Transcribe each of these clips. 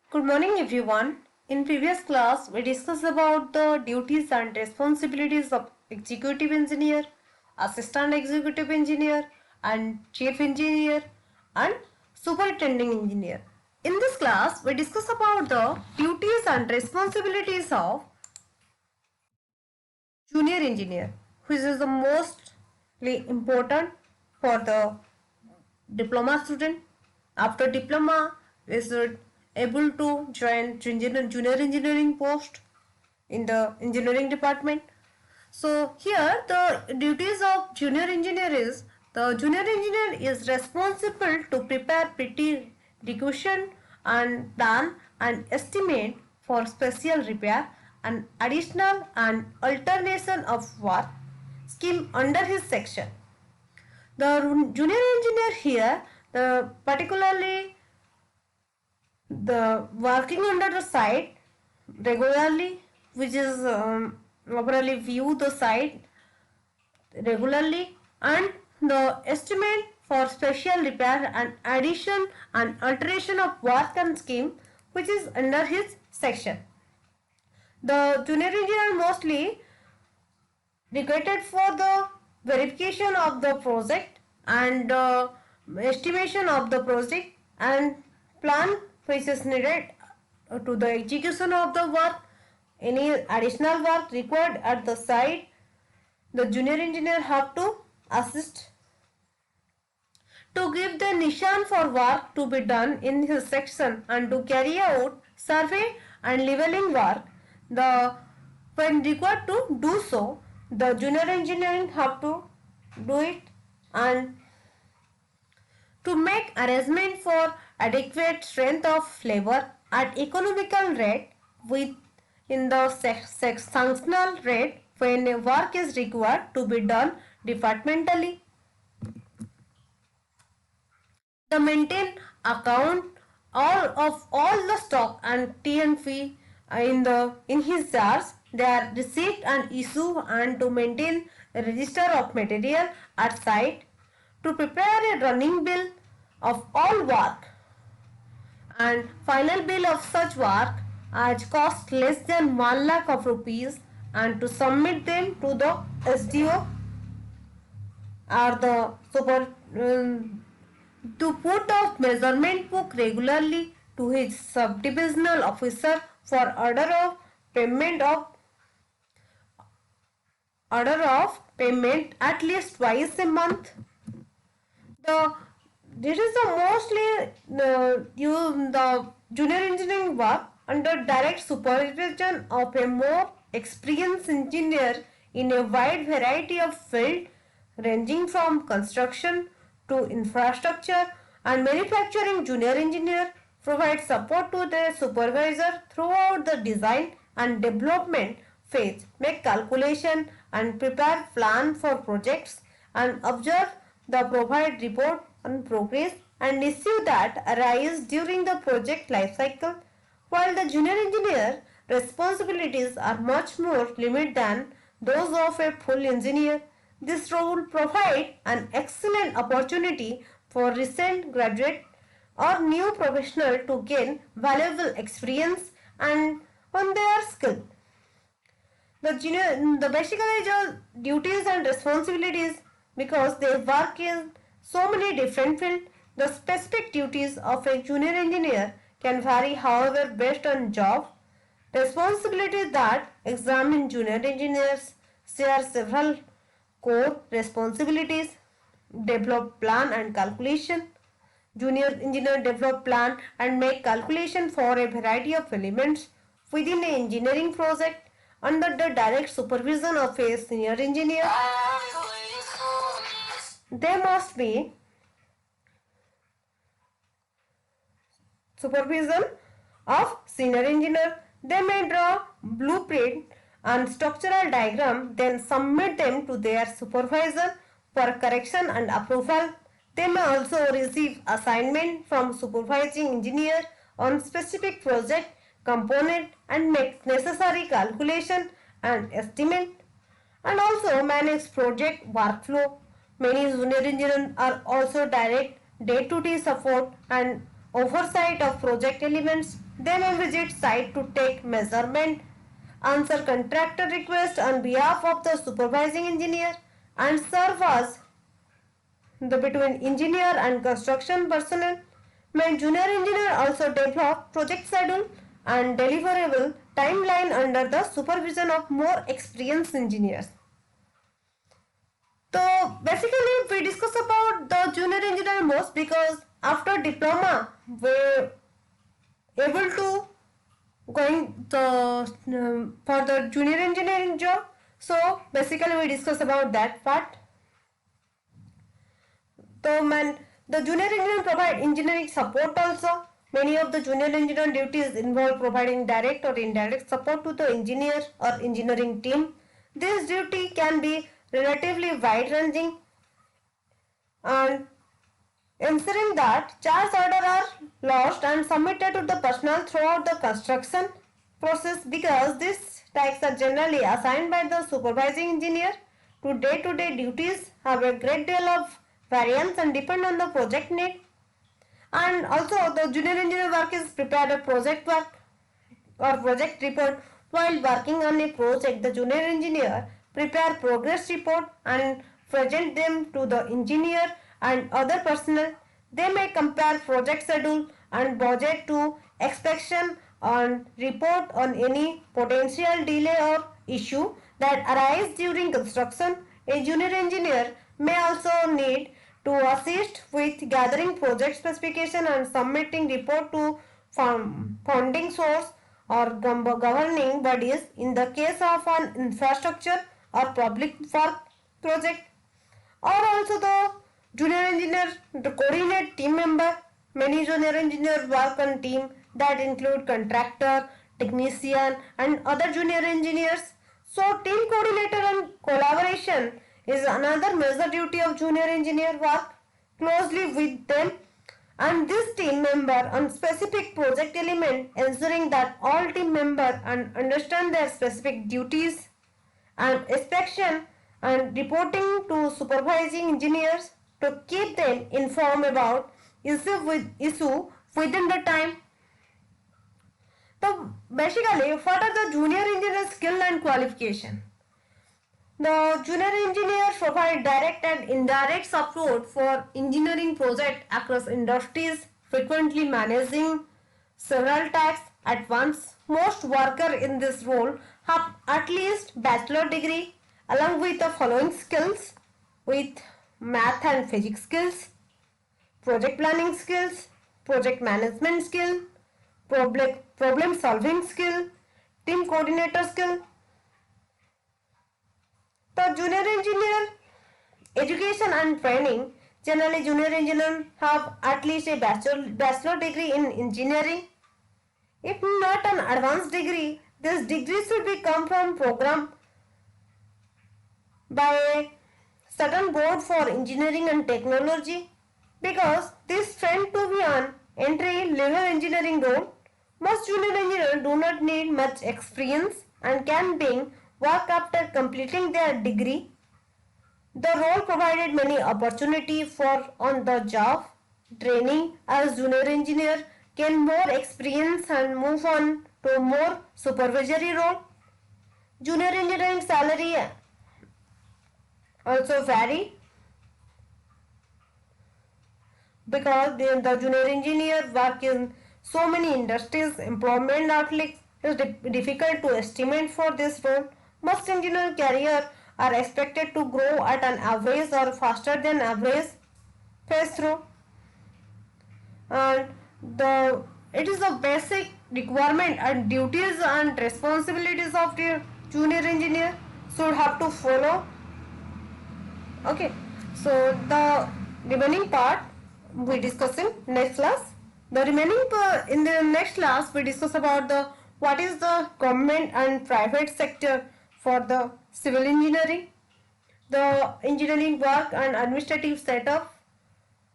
Good morning everyone. In previous class we discussed about the duties and responsibilities of executive engineer, assistant executive engineer and chief engineer and superintending engineer. In this class we discuss about the duties and responsibilities of junior engineer, which is the mostly important for the diploma student. After diploma, we should able to join junior engineering post in the engineering department. So here the duties of junior engineer is the junior engineer is responsible to prepare pretty execution and plan and estimate for special repair and additional and alternation of work scheme under his section. The junior engineer here, particularly the working under the site regularly, which is regularly view the site regularly, and the estimate for special repair and addition and alteration of work and scheme, which is under his section. The junior engineer mostly required for the verification of the project and estimation of the project and plan which is needed to the execution of the work. Any additional work required at the site, the junior engineer have to assist to give the nishan for work to be done in his section and to carry out survey and leveling work. The when required to do so, the junior engineering have to do it and to make arrangement for adequate strength of labor at economical rate with in the functional rate when work is required to be done departmentally. The maintain account all the stock and T&F in his jars. They are received and issue and to maintain a register of material at site, to prepare a running bill of all work and final bill of such work as cost less than 1 lakh of rupees and to submit them to the SDO or the super to put off measurement book regularly to his subdivisional officer for order of payment at least twice a month. The this is the mostly the junior engineering work under direct supervision of a more experienced engineer in a wide variety of field ranging from construction to infrastructure and manufacturing. Junior engineer provides support to their supervisor throughout the design and development phase, make calculation and prepare plan for projects and observe the provide report on progress and issue that arise during the project life cycle. While the junior engineer responsibilities are much more limited than those of a full engineer, this role provides an excellent opportunity for recent graduate or new professional to gain valuable experience and on their skill. The basically the duties and responsibilities, because they work in so many different fields. The specific duties of a junior engineer can vary, however, based on job responsibilities that examine. Junior engineers share several core responsibilities: develop plan and calculation. Junior engineer develop plan and make calculation for a variety of elements within an engineering project under the direct supervision of a senior engineer. They must be supervision of senior engineer. They may draw blueprint and structural diagram, then submit them to their supervisor for correction and approval. They may also receive assignment from supervising engineer on specific project component and make necessary calculation and estimate, and also manage project workflow. Many junior engineers are also direct day-to-day support and oversight of project elements. They may visit site to take measurement, answer contractor requests on behalf of the supervising engineer, and serve as the between engineer and construction personnel. May junior engineer also develop project schedule and deliverable timeline under the supervision of more experienced engineers. So basically we discuss about the junior engineer most because after diploma we're able to going for the junior engineering job. So basically we discuss about that part. So the junior engineer provide engineering support also. Many of the junior engineer duties involve providing direct or indirect support to the engineer or engineering team. This duty can be relatively wide-ranging and ensuring that charge orders are lodged and submitted to the personnel throughout the construction process. Because these tasks are generally assigned by the supervising engineer to day-to-day duties, have a great deal of variance and depend on the project need. And also the junior engineer work is prepare a project work or project report. While working on a project, the junior engineer prepare progress report and present them to the engineer and other personnel. They may compare project schedule and budget to expectation and report on any potential delay or issue that arise during construction. A junior engineer may also need to assist with gathering project specification and submitting report to funding source or governing bodies in the case of an infrastructure or public work project. Or also the junior engineer to coordinate team member. Many junior engineers work on team that include contractor, technician and other junior engineers. So team coordinator and collaboration is another major duty of junior engineer. Work closely with them and this team member on specific project element, ensuring that all team members understand their specific duties and inspection and reporting to supervising engineers to keep them informed about issue within the time. So basically, what are the junior engineer skill and qualification? The junior engineers provide direct and indirect support for engineering projects across industries, frequently managing several tasks at once. Most workers in this role have at least bachelor degree along with the following skills with math and physics skills, project planning skills, project management skill, problem solving skill, team coordinator skill. The junior engineer education and training. Generally, junior engineers have at least a bachelor degree in engineering. If not an advanced degree, this degree should be come from program by a certain board for engineering and technology. Because this trend to be an entry level engineering role, most junior engineers do not need much experience and can bring work after completing their degree. The role provided many opportunities for on-the-job training as junior engineer gain more experience and move on to more supervisory role. Junior engineering salary also vary because the junior engineer work in so many industries. Employment outlook is difficult to estimate for this role. Most engineer career are expected to grow at an average or faster than average pace through, and it is a basic requirement and duties and responsibilities of the junior engineer should have to follow. Okay, so the remaining part we discuss in next class. The remaining in the next class we discuss about the what is the government and private sector for the civil engineering, the engineering work and administrative setup.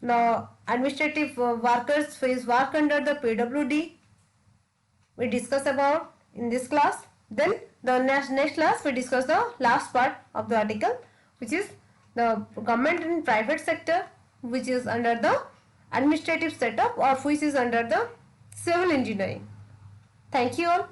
The administrative workers face work under the PWD we discuss about in this class. Then the next class we discuss the last part of the article, which is the government and private sector, which is under the administrative setup or which is under the civil engineering. Thank you all.